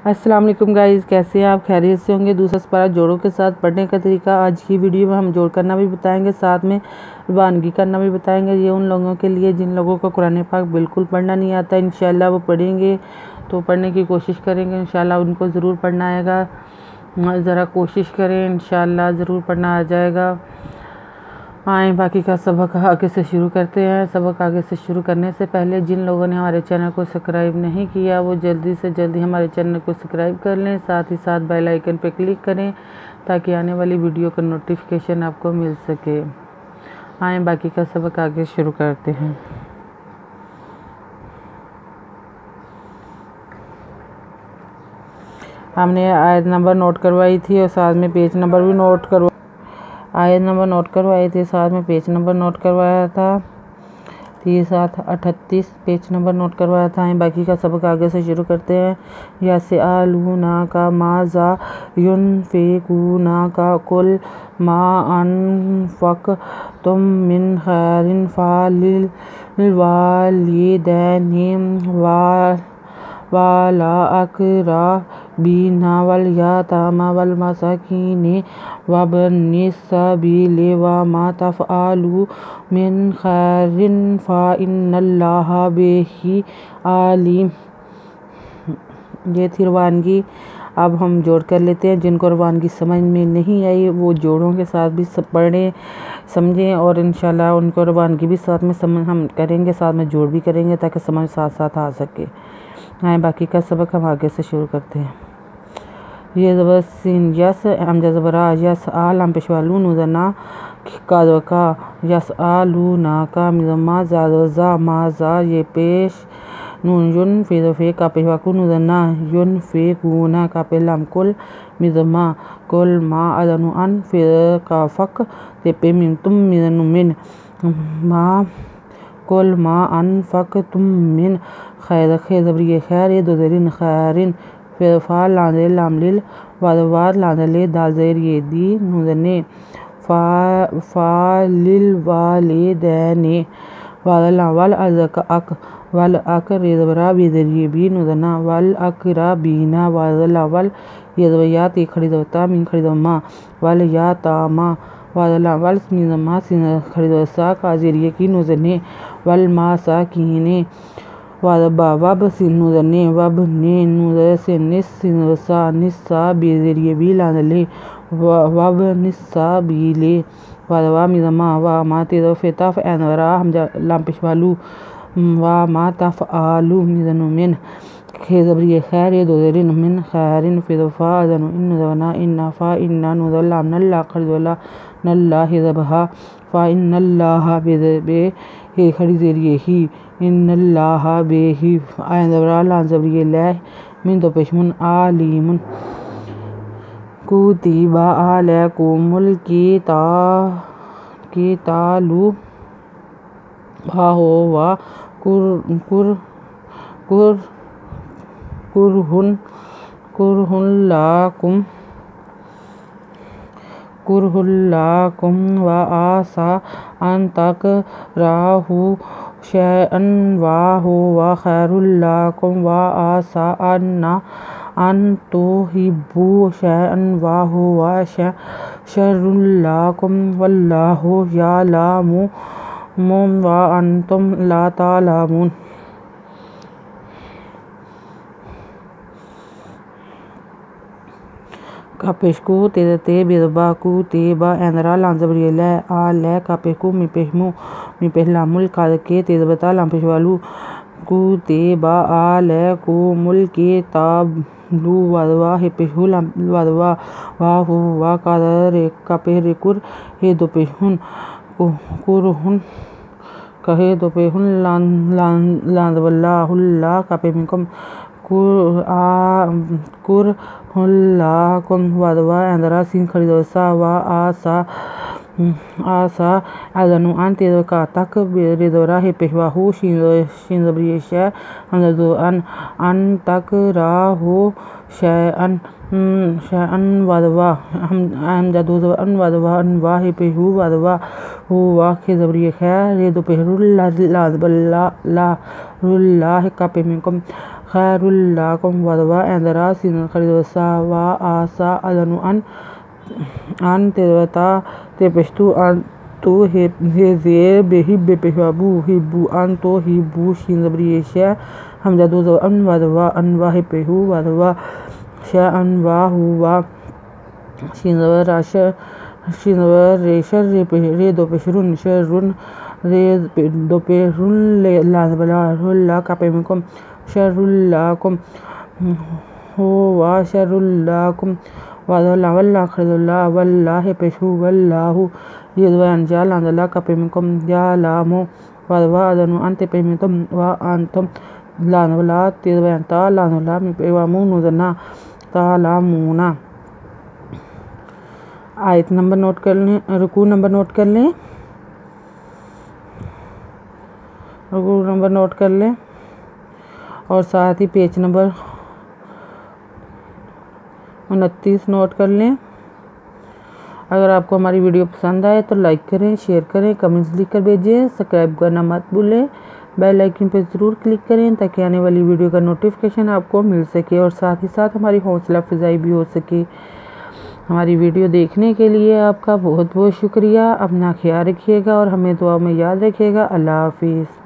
अस्सलाम वालेकुम गाइस, कैसे हैं आप? खैरियत से होंगे। दूसरा सपारा जोड़ों के साथ पढ़ने का तरीका आज की वीडियो में हम जोड़ करना भी बताएंगे, साथ में रवानगी करना भी बताएंगे। ये उन लोगों के लिए जिन लोगों को कुरान पाक बिल्कुल पढ़ना नहीं आता, इंशाल्लाह वो पढ़ेंगे तो पढ़ने की कोशिश करेंगे, इंशाल्लाह उनको ज़रूर पढ़ना आएगा। ज़रा कोशिश करें, इंशाल्लाह ज़रूर पढ़ना आ जाएगा। आए बाकी का सबक आगे से शुरू करते हैं। सबक आगे से शुरू करने से पहले जिन लोगों ने हमारे चैनल को सब्सक्राइब नहीं किया वो जल्दी से जल्दी हमारे चैनल को सब्सक्राइब कर लें, साथ ही साथ बेल आइकन पर क्लिक करें ताकि आने वाली वीडियो का नोटिफिकेशन आपको मिल सके। आए बाकी का सबक आगे शुरू करते हैं। हमने आयत नंबर नोट करवाई थी और साथ में पेज नंबर भी नोट करवा आयत नंबर नोट करवाए थे, साथ में पेज नंबर नोट करवाया था। 38 पेज नंबर नोट करवाया था। बाकी का सबक आगे से शुरू करते हैं। यसअलूना का माज़ा युनफिकूना का कुल मा अनफक़तुम मिन खैरिन फलिल वालिदैनि वाला अक़रबीना वल यतामा वल मसाकीन वब्निस सबील वमा तफ़अलू मिन खैरिन फ़इन्नल्लाहा बिही आलिम। ये थी रवानगी। अब हम जोड़ कर लेते हैं। जिनको रवानगी समझ में नहीं आई वो जोड़ों के साथ भी सब पढ़ें, समझें और इंशाल्लाह उनको रवानगी भी साथ में हम करेंगे, साथ में जोड़ भी करेंगे ताकि समझ साथ साथ आ सके। आए बाकी का सबक हम आगे से शुरू करते हैं। ये ज़बरसिन यस हमजा ज़बरा यस आल हम पेशवालू नुज़ना का यस आलू ना का मिज़मा ज़ा माज़ा ये पेश नून युन फ़े का पेशवाकू नुज़ना युन फ़े कूना का पेलाम कुल मिज़मा कुल मा अदनु अन फ़े का फ़क ते पे मिन तुम मिज़नु मिन मा कुल मा अन फ़क तुम मिन खैर ज़बरी खैर ये दो ज़रीन खैरिन फिर फ़ा लांदे लामलिल वादवाद लांदले दाल ज़ेर ये दी नुज़ने फ़ालिल वालिदैनि वाल अक रेज़बरा बेज़रिए भी नुज़ना वाल अक़रबीना वाल यज़वयात खड़ी दवता मिन खड़ी दवमा वाल यतामा वाल मिज़मा खड़ी दवसा का ज़रिए की नुज़ने वाल मसाकीन वब सिनुज़ने वब ने नुज़ से निस्सा बेज़रिए भी लांदले वब निस्सा बीले वादवा मिज़मा वा मा तेज़ फ़ेताफ़ एनवरा हमजा लाम पेशवालू वा मा तफ़अलू मिज़नु मिन खे ज़बरी खैर ये दो ज़रीन मिन खैरिन फ़िज़फ़ा अज़नु इन नुज़ना इन्ना फ़ा इन्ना नुज़ल्लाम नल्ला खरीदुल्ला नल्ला हिज़बहा फ़ा इन्नल्लाहा बे हे खड़ी ज़रिए ही इन्नल्लाहा बेही आयन ज़बरा लान ज़बरी लै मिन दो पेशमुन आलिमुन कुतिबा अलैकुमुल क़ितालु वा कुरहुन लाकुम व आसा अन तकराहु शैअन व हुवा खैरुल लाकुम व आसा अन तुहिब्बू शैअन व हुवा शर्रुल लाकुम वल्लाहु यअलमु व अंतुम ला तालमून। कापेशकू तेज़ते बेज़बा कू तेबा एंदरा लांज़बरी लै आ लै कापेशकू मी पेहलामुल काद के तेज़बता लाम पेशवालू कू तेबा आ लै कू मुल के ताबलू वादवा हे पेशहू लाम वादवा वा हु वा कादर कापे रेकुर हे दो पेशहुन कुरहुन कहे दो पेहुन लांज़वल्ला हुल्ला कापे मिनकुम कुर हुल्लाकुम वादवा एंदरा सीन खड़ी दवसा वा आसा आसा अज़नु अन तेज़का तक बेरिदोरा है पेशवाहू शिंजब्रियशा हमजदो अन तक राहू शयअन वदवा हमजदो अन वदवा अन वाह पेशू वदवा हुआ खिजब्रियशा रेदो पेशरुल्लाह का पेमिकम खैरुल्लाकुम वदवा एंदरा सिन खरिदोसा वा आसा अज़नु अन तेज़ता तेपेशतु अन तो हेज़ेर बेहिब पेशवाबू हिब्बू अन तो हिब्बू शिंजब्रियशा हमजदो अन वदवा अन वाह पेशू वदवा शयअन वा हुआ शिंजब्रेशर रेदो पेशरुन शरुन रेदो पेशरुल्ला का पेमिकम शरुल्लाकुम हुवा शरुल्लाकुम वल्लाह पेशू वल्लाहु यदवान जालांदला का पेमिकम जालामो वदवा अदनु अंत पेमिकम वा अंतम लानवला तेदवान ता लानवला मिपेवामु नुदना तालामुना। आयत नंबर नोट कर लें, रुकू नंबर नोट कर लें, रुकू नंबर नोट कर लें और साथ ही पेज नंबर 29 नोट कर लें। अगर आपको हमारी वीडियो पसंद आए तो लाइक करें, शेयर करें, कमेंट्स लिख कर भेजें, सब्सक्राइब करना मत भूलें, बेल आइकन पर ज़रूर क्लिक करें ताकि आने वाली वीडियो का नोटिफिकेशन आपको मिल सके और साथ ही साथ हमारी हौसला अफजाई भी हो सके। हमारी वीडियो देखने के लिए आपका बहुत बहुत शुक्रिया। अपना ख्याल रखिएगा और हमें दुआ में याद रखिएगा। अल्लाह हाफिज़।